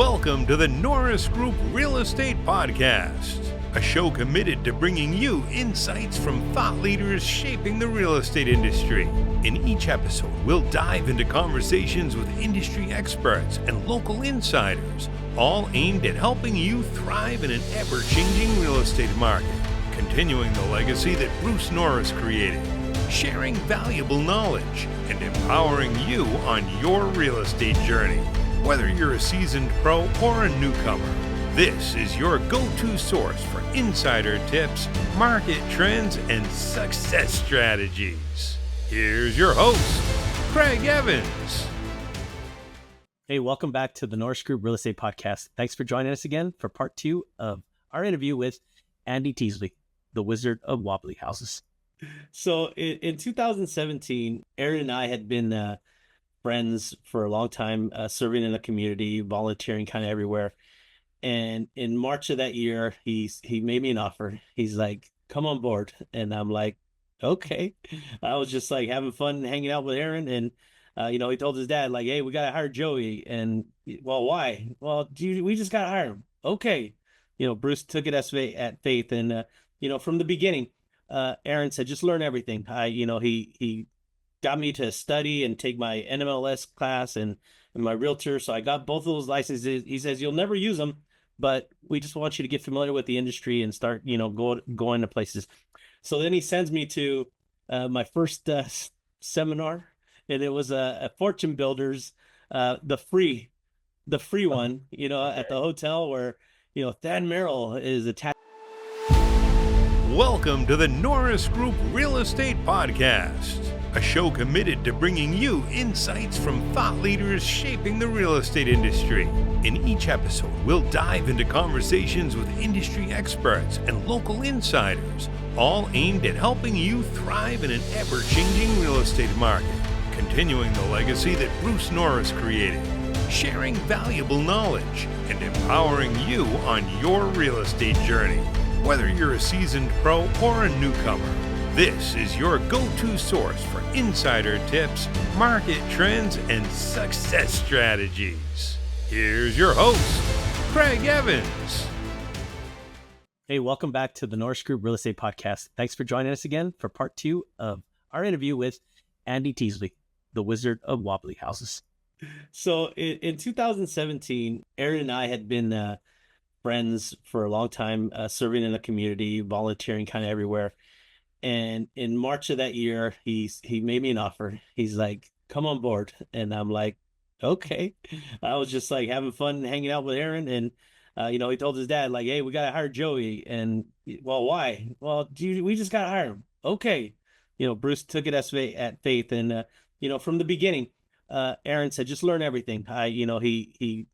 Welcome to the Norris Group Real Estate Podcast, a show committed to bringing you insights from thought leaders shaping the real estate industry. In each episode, we'll dive into conversations with industry experts and local insiders, all aimed at helping you thrive in an ever-changing real estate market, continuing the legacy that Bruce Norris created, sharing valuable knowledge, and empowering you on your real estate journey. Whether you're a seasoned pro or a newcomer, this is your go-to source for insider tips, market trends, and success strategies. Here's your host, Craig Evans. Hey, welcome back to the Norris Group Real Estate Podcast. Thanks for joining us again for part 2 of our interview with Andy Teasley, the Wizard of Wobbly Houses. So in 2017, Aaron and I had been friends for a long time, serving in the community, volunteering kind of everywhere. And in March of that year, he made me an offer. He's like, come on board. And I'm like, okay. I was just like having fun hanging out with Aaron. And, he told his dad, like, hey, we got to hire Joey. And, well, why? Well, we just got to hire him. Okay. Bruce took it at faith. And, from the beginning, Aaron said, just learn everything. He got me to study and take my NMLS class and my realtor. So I got both of those licenses. He says, you'll never use them, but we just want you to get familiar with the industry and start, going to places. So then he sends me to my first seminar, and it was a Fortune Builders, the free one, at the hotel where, Thad Merrill is attached. Welcome to the Norris Group Real Estate Podcast, a show committed to bringing you insights from thought leaders shaping the real estate industry. In each episode, we'll dive into conversations with industry experts and local insiders, all aimed at helping you thrive in an ever-changing real estate market, continuing the legacy that Bruce Norris created, sharing valuable knowledge, and empowering you on your real estate journey. Whether you're a seasoned pro or a newcomer, this is your go-to source for insider tips, market trends, and success strategies. Here's your host, Craig Evans. Hey, welcome back to the Norris Group Real Estate Podcast. Thanks for joining us again for part 2 of our interview with Andy Teasley, the Wizard of Wobbly Houses. So in 2017, Aaron and I had been friends for a long time, serving in the community, volunteering kind of everywhere. And in March of that year, he made me an offer. He's like, come on board. And I'm like, okay. I was just like having fun hanging out with Aaron. And, he told his dad, like, hey, we got to hire Joey. And, well, why? Well, we just got to hire him. Okay. Bruce took it at faith. And, from the beginning, Aaron said, just learn everything. He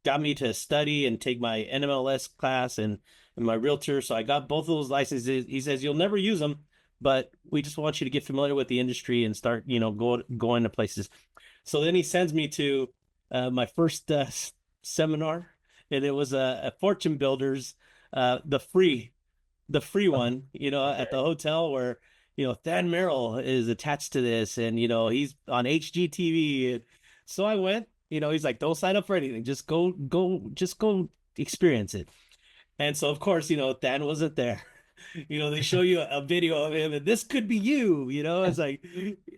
got me to study and take my NMLS class and my realtor. So I got both of those licenses. He says, you'll never use them, but we just want you to get familiar with the industry and start, going to places. So then he sends me to my first seminar, and it was a Fortune Builders, the free one, at the hotel where, Thad Merrill is attached to this, and, he's on HGTV. So I went. He's like, don't sign up for anything. Just go experience it. And so, of course, Thad wasn't there. They show you a video of him, and this could be you, it's like,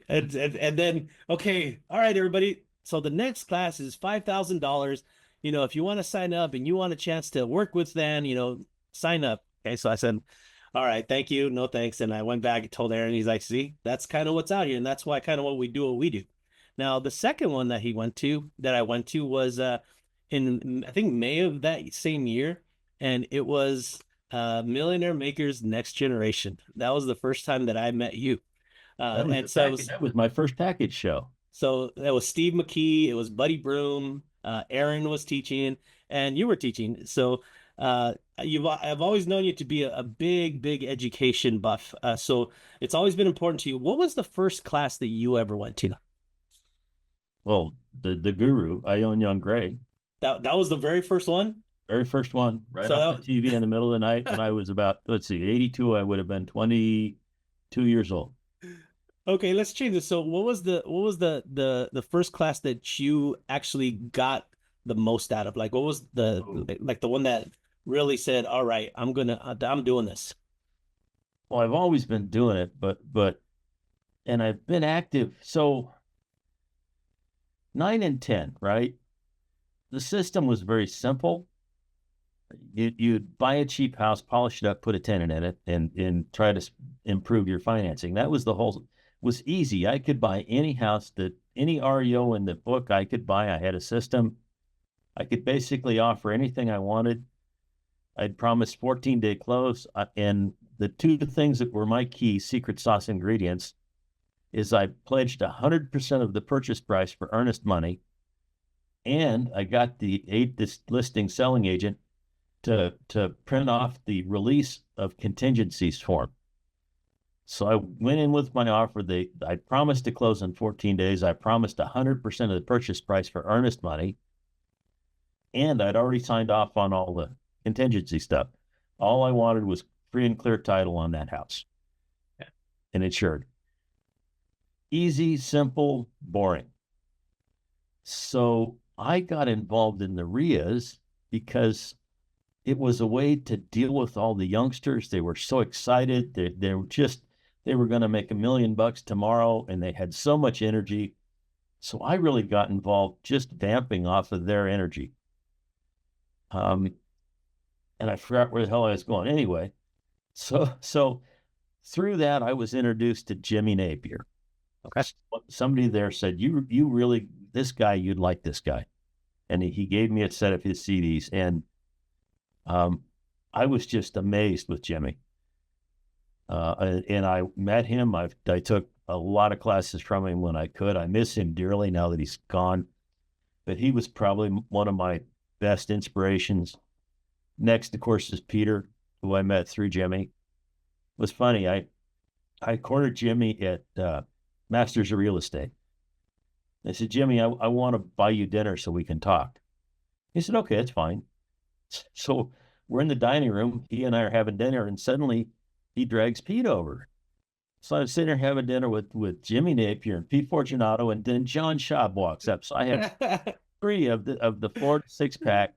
and then, okay, all right, everybody. So the next class is $5,000. If you want to sign up and you want a chance to work with Thad, sign up. Okay. So I said, all right, thank you. No, thanks. And I went back and told Aaron, he's like, see, that's kind of what's out here. And that's why kind of what we do. Now, the second one that I went to was in, I think, May of that same year. And it was Millionaire Makers Next Generation. That was the first time that I met you. That was my first package show. So that was Steve McKee. It was Buddy Broom. Aaron was teaching, and you were teaching. So I've always known you to be a big education buff. So it's always been important to you. What was the first class that you ever went to? Well, the Guru, Ion Young Gray. That was the very first one? Very first one, right off the TV in the middle of the night when I was about, 82, I would have been 22 years old. Okay, let's change this. So what was the first class that you actually got the most out of? Like, what was the one that really said, "All right, I'm doing this"? Well, I've always been doing it, and I've been active. So 9 and 10, right? The system was very simple. You'd buy a cheap house, polish it up, put a tenant in it, and try to improve your financing. That was was easy. I could buy any house any REO in the book I could buy. I had a system. I could basically offer anything I wanted. I'd promise 14-day close. And the two things that were my key secret sauce ingredients is I pledged 100% of the purchase price for earnest money. And I got this listing selling agent to print off the release of contingencies form. So I went in with my offer. I promised to close in 14 days. I promised 100% of the purchase price for earnest money. And I'd already signed off on all the contingency stuff. All I wanted was free and clear title on that house. Yeah. And insured. Easy, simple, boring. So I got involved in the REIAs because it was a way to deal with all the youngsters. They were so excited. They were going to make $1 million tomorrow, and they had so much energy. So I really got involved just vamping off of their energy. And I forgot where the hell I was going anyway. So through that, I was introduced to Jimmy Napier. Okay. Somebody there said, you really, this guy, you'd like this guy. And he gave me a set of his CDs. And I was just amazed with Jimmy. And I met him. I took a lot of classes from him when I could. I miss him dearly now that he's gone. But he was probably one of my best inspirations. Next, of course, is Peter, who I met through Jimmy. It was funny. I cornered Jimmy at Masters of Real Estate. I said, Jimmy, I want to buy you dinner so we can talk. He said, okay, that's fine. So we're in the dining room. He and I are having dinner, and suddenly he drags Pete over. So I'm sitting there having dinner with Jimmy Napier and Pete Fortunato, and then John Schaub walks up. So I have 3 of the 4 to 6 pack,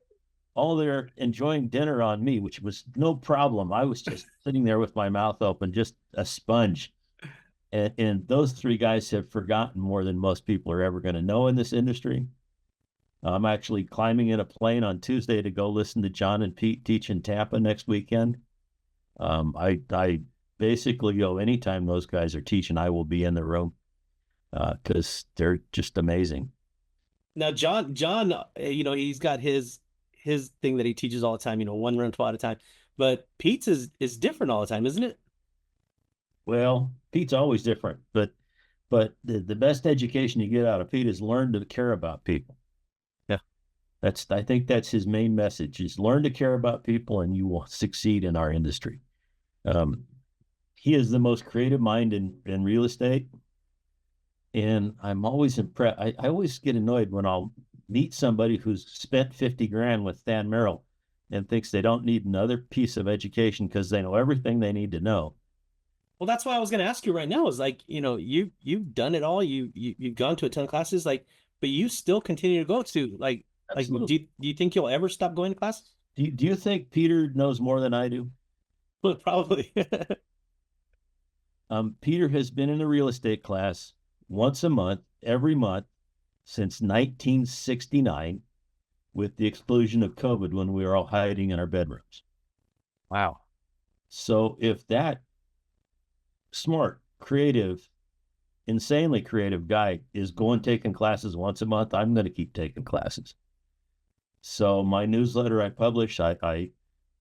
all there enjoying dinner on me, which was no problem. I was just sitting there with my mouth open, just a sponge. And those 3 guys have forgotten more than most people are ever going to know in this industry. I'm actually climbing in a plane on Tuesday to go listen to John and Pete teach in Tampa next weekend. I basically go anytime those guys are teaching, I will be in the room because they're just amazing. Now, John, he's got his thing that he teaches all the time, 1 rental at a time. But Pete's is different all the time, isn't it? Well, Pete's always different, but the best education you get out of Pete is learn to care about people. Yeah. I think that's his main message is learn to care about people and you will succeed in our industry. He is the most creative mind in real estate. And I'm always impressed. I always get annoyed when I'll meet somebody who's spent 50 grand with Than Merrill and thinks they don't need another piece of education because they know everything they need to know. Well, that's why I was going to ask you right now is like, you've done it all. You've gone to a ton of classes, but you still continue to go to do you think you'll ever stop going to classes? Do you think Peter knows more than I do? Well, probably. Peter has been in a real estate class once a month, every month since 1969, with the exclusion of COVID when we were all hiding in our bedrooms. Wow. So if that smart, creative, insanely creative guy is taking classes once a month, I'm going to keep taking classes. So my newsletter I publish, I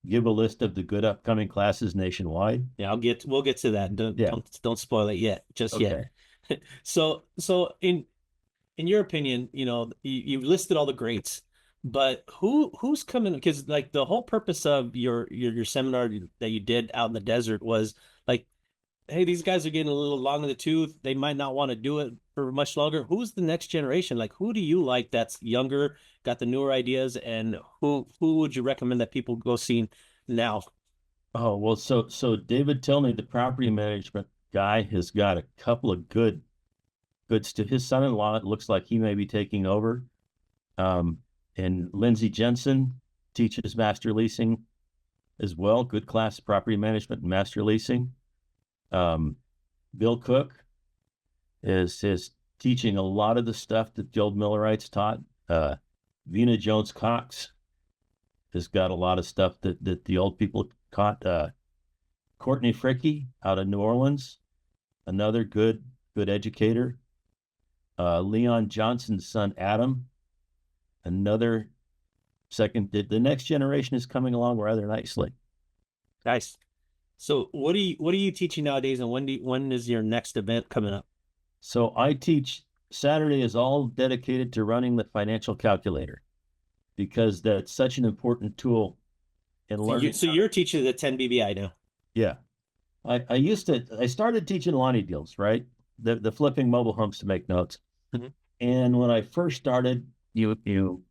give a list of the good upcoming classes nationwide. Yeah, we'll get to that. Don't spoil it yet, yet. So in your opinion, you've listed all the greats, but who's coming? Because like the whole purpose of your seminar that you did out in the desert was like, hey, these guys are getting a little long in the tooth. They might not want to do it for much longer. Who's the next generation? Like, who do you like that's younger, got the newer ideas, and who would you recommend that people go see now? Oh, well, so David Tilney, the property management guy, has got a couple of good to his son-in-law. It looks like he may be taking over. And Lindsay Jensen teaches master leasing as well. Good class, property management and master leasing. Bill Cook is teaching a lot of the stuff that the old Millerites taught. Vina Jones Cox has got a lot of stuff that the old people taught. Courtney Fricky out of New Orleans, another good educator. Leon Johnson's son Adam, another second. The next generation is coming along rather nicely. Nice. So what are you teaching nowadays, and when is your next event coming up? So I teach. Saturday is all dedicated to running the financial calculator, because that's such an important tool in learning. So you're teaching the 10 BBI now. Yeah. I started teaching Lonnie deals, right? The flipping mobile homes to make notes. Mm-hmm. And when I first started, you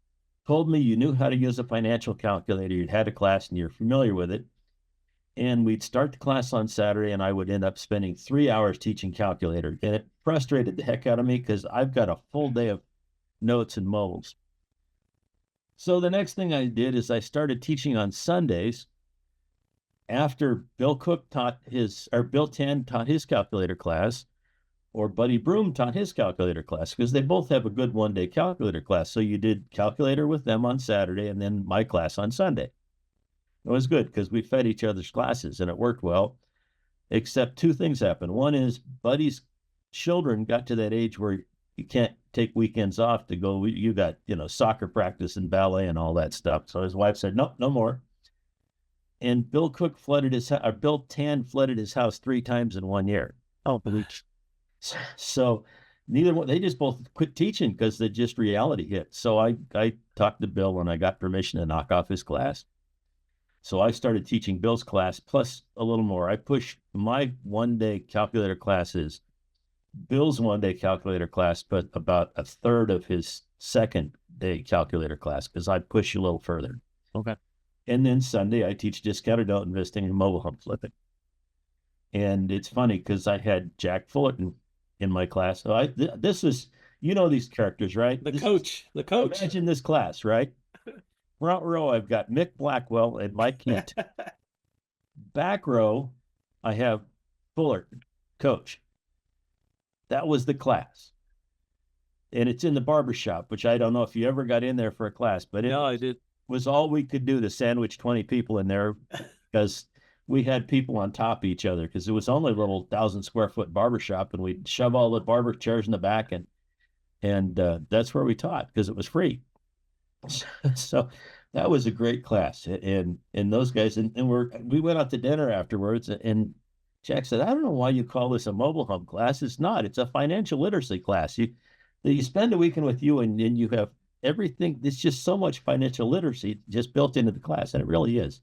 told me you knew how to use a financial calculator. You'd had a class and you're familiar with it. And we'd start the class on Saturday, and I would end up spending 3 hours teaching calculator. And it frustrated the heck out of me because I've got a full day of notes and mobiles. So the next thing I did is I started teaching on Sundays after Bill Cook Bill Tan taught his calculator class, or Buddy Broom taught his calculator class, because they both have a good one-day calculator class. So you did calculator with them on Saturday and then my class on Sunday. It was good because we fed each other's classes and it worked well, except two things happened. One is Buddy's children got to that age where you can't take weekends off to go. You got, soccer practice and ballet and all that stuff. So his wife said, no more. And Bill Tan flooded his house 3 times in 1 year. Oh, so neither one, they just both quit teaching because reality hit. So I talked to Bill and I got permission to knock off his class. So I started teaching Bill's class plus a little more. I pushed my one-day calculator classes, Bill's one-day calculator class, but about a third of his second-day calculator class, because I push you a little further. Okay. And then Sunday, I teach discounted note investing and mobile home flipping. And it's funny because I had Jack Fullerton in my class. So this was, these characters, right? The coach. Imagine this class, right? Front row, I've got Mick Blackwell and Mike Kent. Back row, I have Fullerton, coach. That was the class. And it's in the barbershop, which I don't know if you ever got in there for a class, but I did. Was all we could do to sandwich 20 people in there, because we had people on top of each other, because it was only a little 1,000-square-foot barbershop, and we'd shove all the barber chairs in the back, and that's where we taught because it was free. So that was a great class, and those guys, and we went out to dinner afterwards, and Jack said, I don't know why you call this a mobile home class. It's not. It's a financial literacy class. You spend a weekend with you, and you have everything. It's just so much financial literacy just built into the class, and it really is.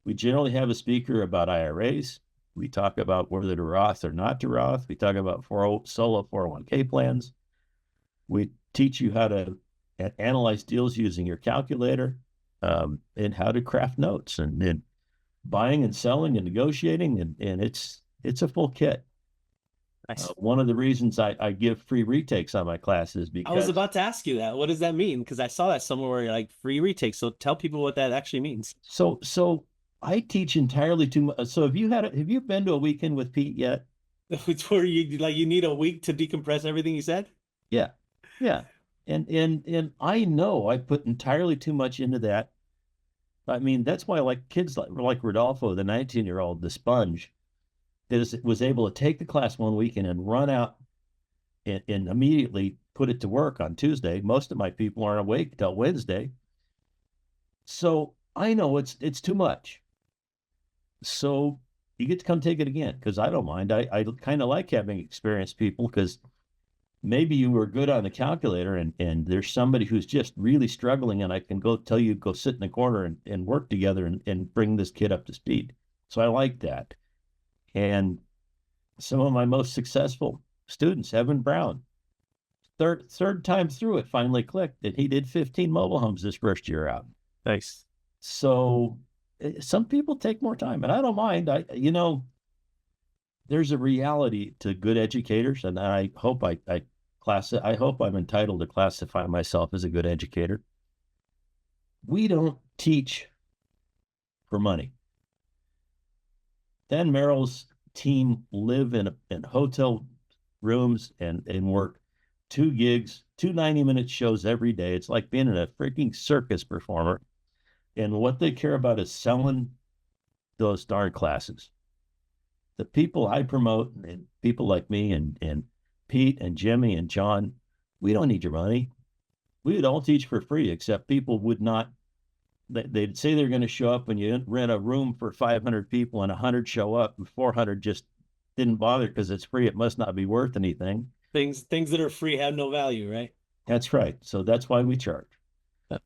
We generally have a speaker about IRAs. We talk about whether to Roth or not to Roth. We talk about solo 401k plans. We teach you how to analyze deals using your calculator, and how to craft notes, and buying and selling and negotiating, and it's a full kit. Nice. One of the reasons I give free retakes on my classes, because I was about to ask you that. What does that mean? Because I saw that somewhere where you're like free retakes. So tell people what that actually means. So I teach entirely too much. So have you been to a weekend with Pete yet? It's where you need a week to decompress everything you said? Yeah. And I know I put entirely too much into that. I mean, that's why kids like Rodolfo, the 19-year-old, the sponge, was able to take the class one weekend and run out and immediately put it to work on Tuesday. Most of my people aren't awake till Wednesday. So I know it's too much. So you get to come take it again, because I don't mind. I kind of like having experienced people, because maybe you were good on the calculator and there's somebody who's just really struggling, and I can go sit in the corner and work together and bring this kid up to speed. So I like that. And some of my most successful students, Evan Brown, third time through it finally clicked that he did 15 mobile homes this first year out. Nice. So some people take more time, and I don't mind. There's a reality to good educators, and I hope I'm entitled to classify myself as a good educator. we don't teach for money. Dan Merrill's team live in hotel rooms and work 2 gigs, 2 90-minute shows every day. It's like being in a freaking circus performer. And what they care about is selling those darn classes. The people I promote, and people like me and Pete and Jimmy and John, we don't need your money. We don't teach for free, except people would not. They'd say they're going to show up when you rent a room for 500 people and 100 show up and 400 just didn't bother because it's free. It must not be worth anything. Things that are free have no value, right? That's right. So that's why we charge.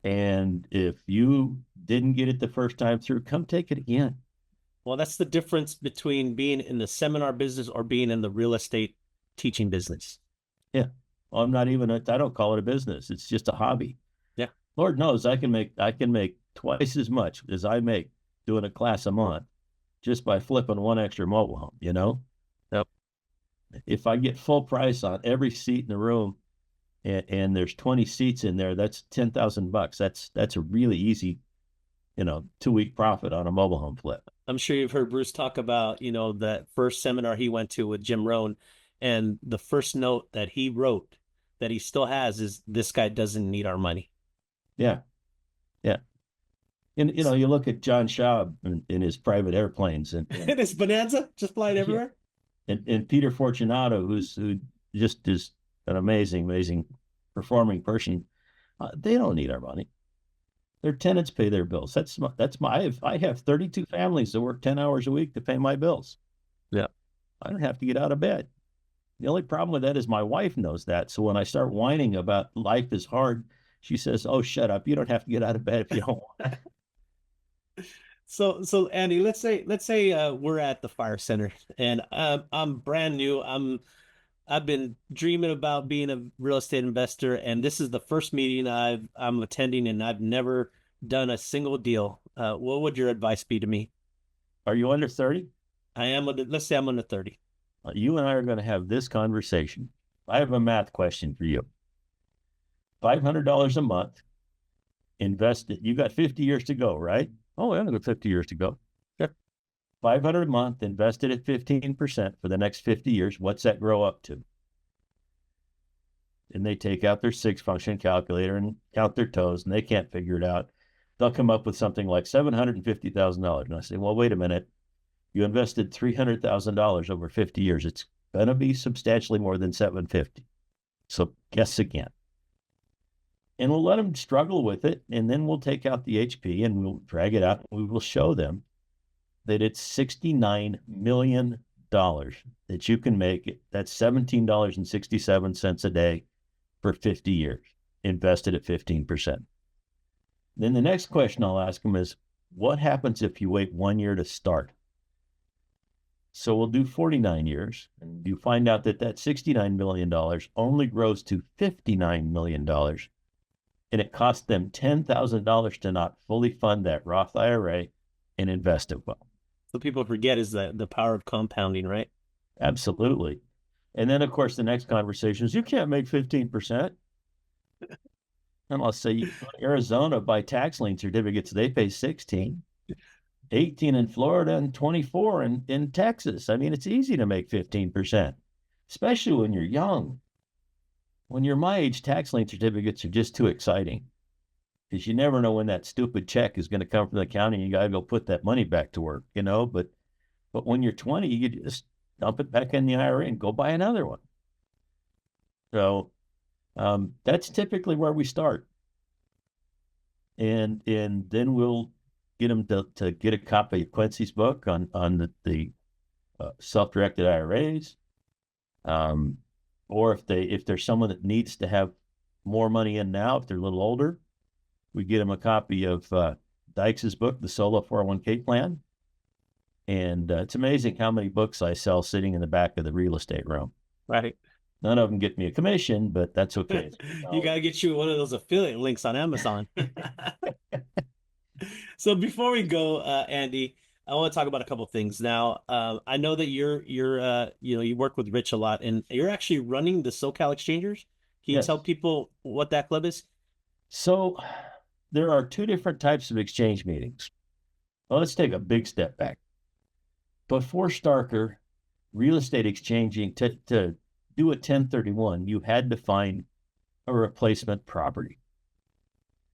And if you didn't get it the first time through, come take it again. Well, that's the difference between being in the seminar business or being in the real estate teaching business. Yeah. Well, I don't call it a business. It's just a hobby. Yeah. Lord knows I can make twice as much as I make doing a class a month just by flipping one extra mobile home, you know? Yep. If I get full price on every seat in the room and there's 20 seats in there, that's $10,000. That's a really easy, 2-week profit on a mobile home flip. I'm sure you've heard Bruce talk about, that first seminar he went to with Jim Rohn, and the first note that he wrote that he still has is, "This guy doesn't need our money." Yeah. Yeah. And, you look at John Schaub in his private airplanes and his Bonanza just flying everywhere. And Peter Fortunato, who just is an amazing performing person. They don't need our money. Their tenants pay their bills. I have 32 families that work 10 hours a week to pay my bills. Yeah. I don't have to get out of bed. The only problem with that is my wife knows that. So when I start whining about life is hard, she says, "Oh, shut up. You don't have to get out of bed if you don't want." So Andy, let's say we're at the fire center and I'm brand new. I've been dreaming about being a real estate investor, and this is the first meeting I'm attending, and I've never done a single deal. What would your advice be to me? Are you under 30? I am. Let's say I'm under 30. You and I are going to have this conversation. I have a math question for you. $500 a month, invested. You got 50 years to go, right? Oh, I've got 50 years to go. Sure. $500 a month, invested at 15% for the next 50 years. What's that grow up to? And they take out their 6-function calculator and count their toes, and they can't figure it out. They'll come up with something like $750,000. And I say, well, wait a minute. You invested $300,000 over 50 years. It's going to be substantially more than $750,000. So guess again. And we'll let them struggle with it, and then we'll take out the HP and we'll drag it out. We will show them that it's $69 million that you can make. That's $17.67 a day for 50 years, invested at 15%. Then the next question I'll ask them is, what happens if you wait 1 year to start? So we'll do 49 years, and you find out that $69 million only grows to $59 million. And it cost them $10,000 to not fully fund that Roth IRA and invest it well. So people forget is the power of compounding, right? Absolutely. And then, of course, the next conversation is, you can't make 15%. And I'll say, Arizona, buy tax lien certificates, they pay 16, 18 in Florida, and 24 in Texas. I mean, it's easy to make 15%, especially when you're young. When you're my age, tax lien certificates are just too exciting because you never know when that stupid check is going to come from the county and you got to go put that money back to work, But when you're 20, you just dump it back in the IRA and go buy another one. So that's typically where we start. And then we'll get them to get a copy of Quincy's book on the self-directed IRAs. Or if there's someone that needs to have more money in now, if they're a little older, we get them a copy of Dykes' book, The Solo 401k Plan. And it's amazing how many books I sell sitting in the back of the real estate room. Right. None of them get me a commission, but that's okay. You got to get you one of those affiliate links on Amazon. So before we go, Andy, I want to talk about a couple of things. Now, I know that you work with Rich a lot, and you're actually running the SoCal Exchangers. Can you tell people what that club is? So there are two different types of exchange meetings. Well, let's take a big step back. Before Starker, real estate exchanging, to do a 1031, you had to find a replacement property.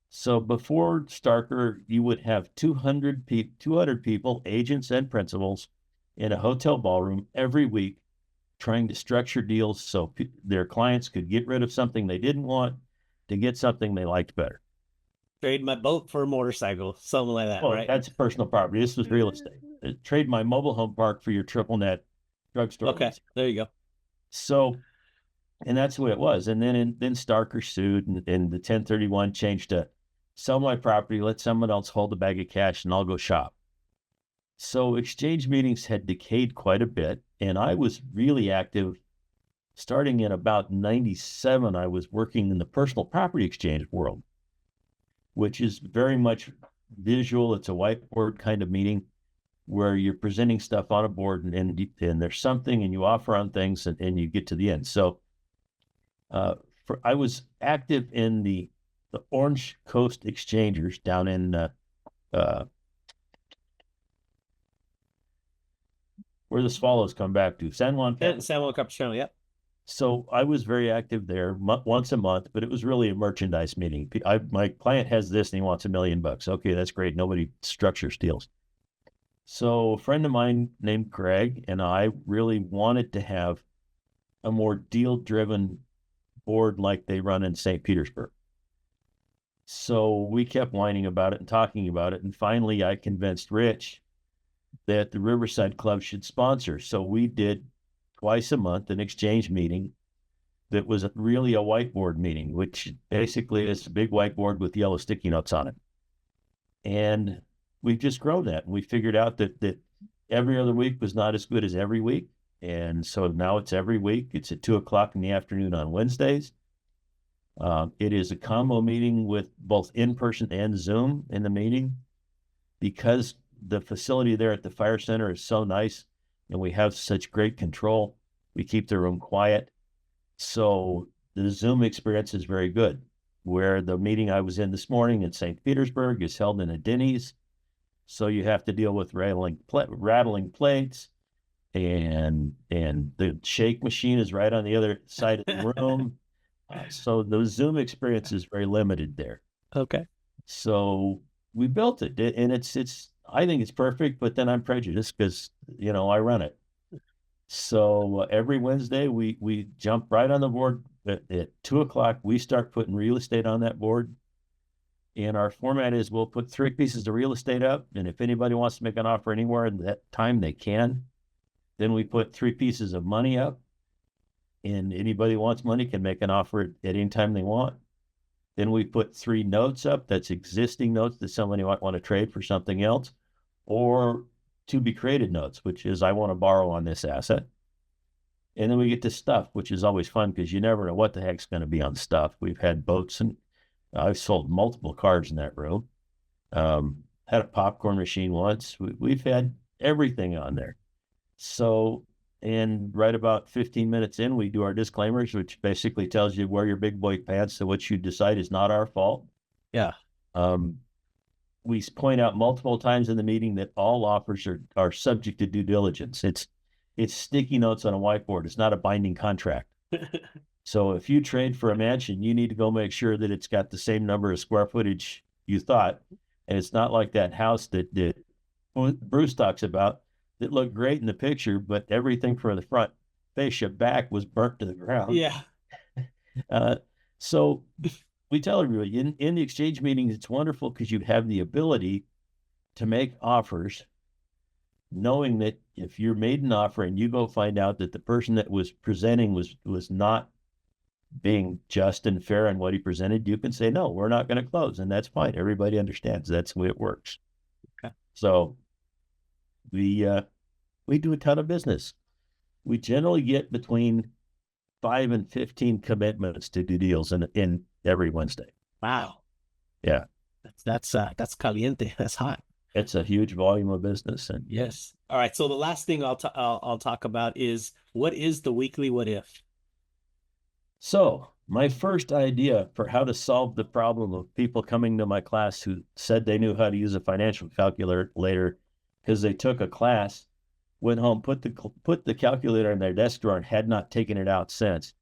So before Starker, you would have 200 people, agents and principals, in a hotel ballroom every week, trying to structure deals so their clients could get rid of something they didn't want to get something they liked better. Trade my boat for a motorcycle, something like that, Well, right? that's personal property. This was real estate. Trade my mobile home park for your triple net drugstore. Okay, there you go. So, and that's the way it was. And then Starker sued, and the 1031 changed to sell my property, let someone else hold a bag of cash, and I'll go shop. So exchange meetings had decayed quite a bit, and I was really active. Starting in about 97, I was working in the personal property exchange world, which is very much visual. It's a whiteboard kind of meeting where you're presenting stuff on a board, and there's something, and you offer on things, and you get to the end. So I was active in the Orange Coast Exchangers down in where the Swallows come back to, San Juan Capistrano, yep. So I was very active there once a month, but it was really a merchandise meeting. My client has this and he wants $1 million. Okay, that's great. Nobody structures deals. So a friend of mine named Greg and I really wanted to have a more deal-driven board like they run in St. Petersburg. So we kept whining about it and talking about it. And finally, I convinced Rich that the Riverside Club should sponsor. So we did twice a month an exchange meeting that was really a whiteboard meeting, which basically is a big whiteboard with yellow sticky notes on it. And we've just grown that. And we figured out that every other week was not as good as every week. And so now it's every week. It's at 2:00 in the afternoon on Wednesdays. It is a combo meeting with both in-person and Zoom in the meeting, because the facility there at the fire center is so nice and we have such great control. We keep the room quiet. So the Zoom experience is very good. Where the meeting I was in this morning in St. Petersburg is held in a Denny's. So you have to deal with rattling plates, and the shake machine is right on the other side of the room. So the Zoom experience is very limited there. Okay. So we built it, and it's I think it's perfect, but then I'm prejudiced because, I run it. So every Wednesday we jump right on the board at 2:00. We start putting real estate on that board. And our format is we'll put 3 pieces of real estate up. And if anybody wants to make an offer anywhere in that time, they can. Then we put 3 pieces of money up. And anybody who wants money can make an offer at any time they want. Then we put 3 notes up. That's existing notes that somebody might want to trade for something else, or to be created notes, which is I want to borrow on this asset. And then we get to stuff, which is always fun because you never know what the heck's going to be on stuff. We've had boats, and I've sold multiple cars in that room. Had a popcorn machine once. We've had everything on there. So, and right about 15 minutes in, we do our disclaimers, which basically tells you wear your big boy pants. So what you decide is not our fault. Yeah. We point out multiple times in the meeting that all offers are subject to due diligence. It's sticky notes on a whiteboard. It's not a binding contract. So if you trade for a mansion, you need to go make sure that it's got the same number of square footage you thought. And it's not like that house that Bruce talks about that looked great in the picture, but everything from the front fascia back was burnt to the ground. Yeah. So we tell everybody in the exchange meetings, it's wonderful because you have the ability to make offers, knowing that if you're made an offer and you go find out that the person that was presenting was not being just and fair in what he presented, you can say, no, we're not going to close. And that's fine. Everybody understands that's the way it works. Okay. So we do a ton of business. We generally get between 5 and 15 commitments to do deals in every Wednesday. Wow. Yeah. That's caliente. That's hot. It's a huge volume of business. And yes. All right. So the last thing I'll talk about is, what is the weekly what if? So My first idea for how to solve the problem of people coming to my class who said they knew how to use a financial calculator because they took a class, went home, put the calculator in their desk drawer and had not taken it out since,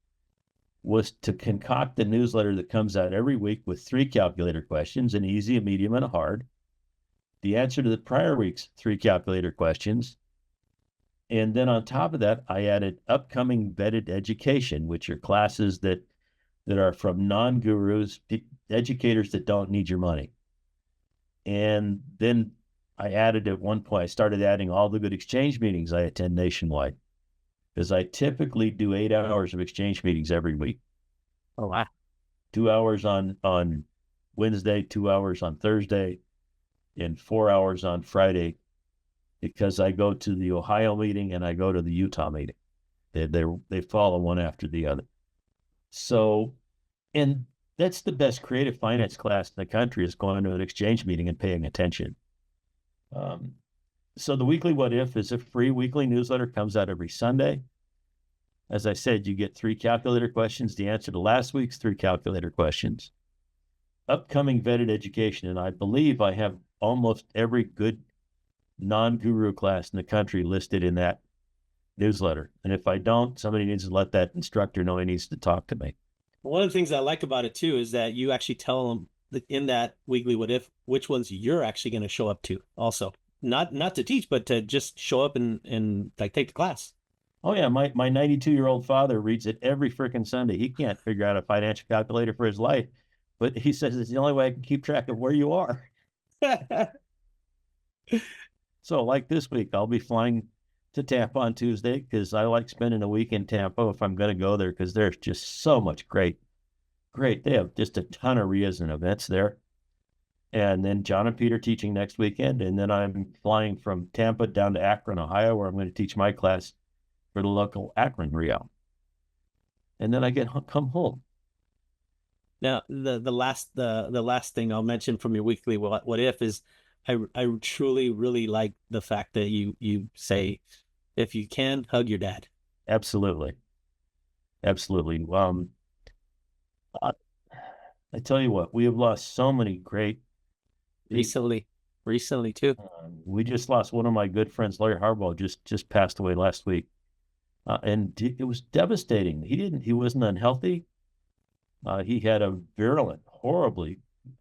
was to concoct a newsletter that comes out every week with 3 calculator questions, an easy, a medium, and a hard. The answer to the prior week's 3 calculator questions. And then on top of that, I added upcoming vetted education, which are classes that are from non-gurus, educators that don't need your money. And then I added at one point, I started adding all the good exchange meetings I attend nationwide, because I typically do 8 hours of exchange meetings every week. Oh, wow. 2 hours on Wednesday, 2 hours on Thursday, and 4 hours on Friday, because I go to the Ohio meeting and I go to the Utah meeting. They follow one after the other. So, and that's the best creative finance class in the country, is going to an exchange meeting and paying attention. So the weekly What If is a free weekly newsletter, comes out every Sunday. As I said, you get 3 calculator questions, the answer to last week's 3 calculator questions. Upcoming vetted education, and I believe I have almost every good non-guru class in the country listed in that newsletter. And if I don't, somebody needs to let that instructor know he needs to talk to me. One of the things I like about it too is that you actually tell them in that weekly What If which ones you're actually going to show up to. Also, not to teach, but to just show up and like take the class. Oh yeah, my 92-year-old father reads it every freaking Sunday. He can't figure out a financial calculator for his life, but he says it's the only way I can keep track of where you are. So like this week, I'll be flying to Tampa on Tuesday, because I like spending a week in Tampa if I'm going to go there, because there's just so much great. They have just a ton of REIAs and events there. And then John and Peter teaching next weekend. And then I'm flying from Tampa down to Akron, Ohio, where I'm going to teach my class for the local Akron REIA. And then I come home. Now, the last thing I'll mention from your weekly What If is I truly really like the fact that you say, if you can, hug your dad. Absolutely. I tell you what, we have lost so many great recently too. We just lost one of my good friends, Larry Harbaugh, just passed away last week, and it was devastating. He wasn't unhealthy. He had a virulent, horribly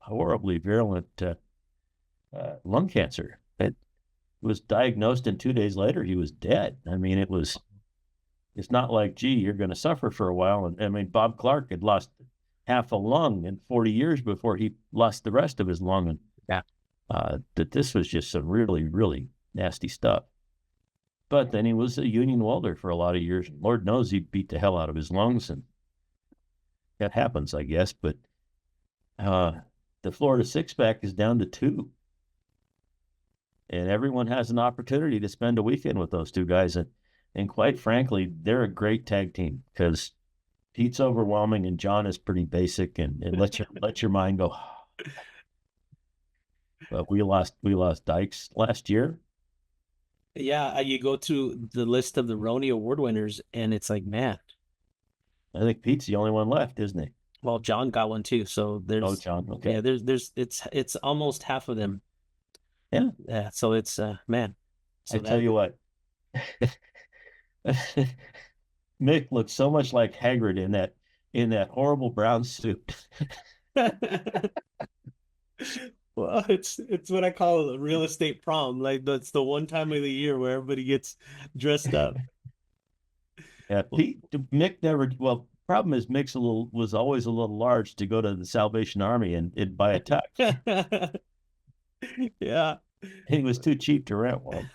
virulent lung cancer. It was diagnosed, and 2 days later he was dead. I mean, it's not like, gee, you're going to suffer for a while. And I mean, Bob Clark had lost half a lung in 40 years before he lost the rest of his lung. And yeah, that this was just some really, really nasty stuff. But then he was a union welder for a lot of years. Lord knows he beat the hell out of his lungs, and that happens, I guess. But the Florida six-pack is down to 2. And everyone has an opportunity to spend a weekend with those 2 guys. And quite frankly, they're a great tag team, because Pete's overwhelming and John is pretty basic, and let your mind go. But we lost Dykes last year. Yeah, you go to the list of the Roni Award winners, and it's like, man. I think Pete's the only one left, isn't he? Well, John got one too. So there's John. Okay. Yeah, there's it's almost half of them. Yeah. Yeah. So it's man. So I tell you what. Mick looks so much like Hagrid in that horrible brown suit. Well, it's what I call a real estate prom. Like, that's the one time of the year where everybody gets dressed up. Yeah, Mick never. Well, problem is Mick's was always a little large to go to the Salvation Army and buy a tux. Yeah, he was too cheap to rent one.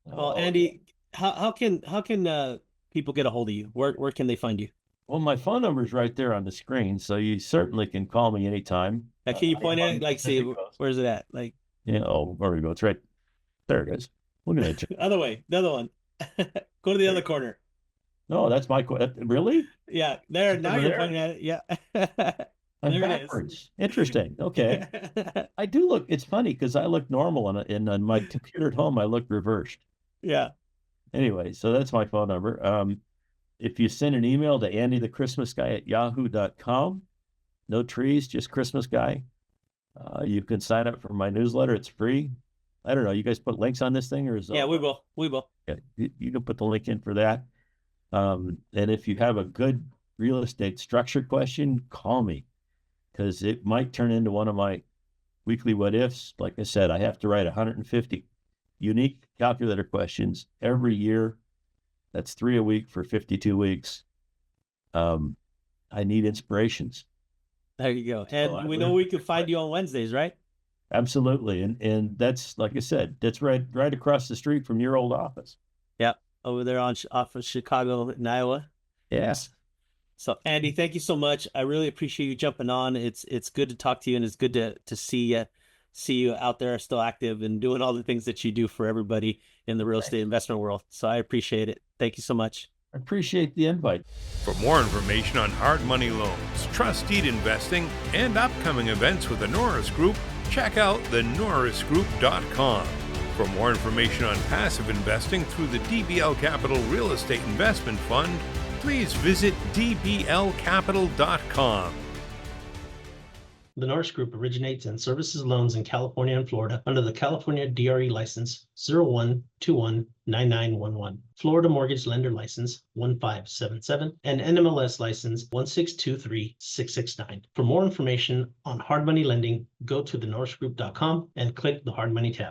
Well, Andy, how can people get a hold of you? Where can they find you? Well, my phone number is right there on the screen, so you certainly can call me anytime. Now, can you point at it? Like, see, where's it at? Like, yeah. Oh, there we go. It's right there. It is. Look at it. Other way. The other one. Go to the other corner. No, that's my really. Yeah, there. Now you're pointing at it. Yeah. I'm there backwards. It is. Interesting. Okay. I do look. It's funny because I look normal, and on my computer at home I look reversed. Yeah. Anyway, so that's my phone number. if you send an email to andythechristmasguy@yahoo.com, no trees, just Christmas guy. You can sign up for my newsletter. It's free. I don't know. You guys put links on this thing, or is Yeah, we will. We will. Yeah, you can put the link in for that. And if you have a good real estate structure question, call me, because it might turn into one of my weekly what ifs. Like I said, I have to write 150 unique calculator questions every year. That's 3 a week for 52 weeks. I need inspirations. There you go. And we know we can find you on Wednesdays, right? Absolutely. And that's, like I said, that's right across the street from your old office. Yeah. Over there off of Chicago in Iowa. Yes. So Andy, thank you so much. I really appreciate you jumping on. It's good to talk to you, and it's good to see you out there still active and doing all the things that you do for everybody in the real estate investment world. So I appreciate it. Thank you so much. I appreciate the invite. For more information on hard money loans, trust deed investing, and upcoming events with the Norris Group, check out thenorrisgroup.com. For more information on passive investing through the DBL Capital Real Estate Investment Fund, please visit dblcapital.com. The Norris Group originates and services loans in California and Florida under the California DRE license 01219911, Florida Mortgage Lender license 1577, and NMLS license 1623669. For more information on hard money lending, go to thenorrisgroup.com and click the hard money tab.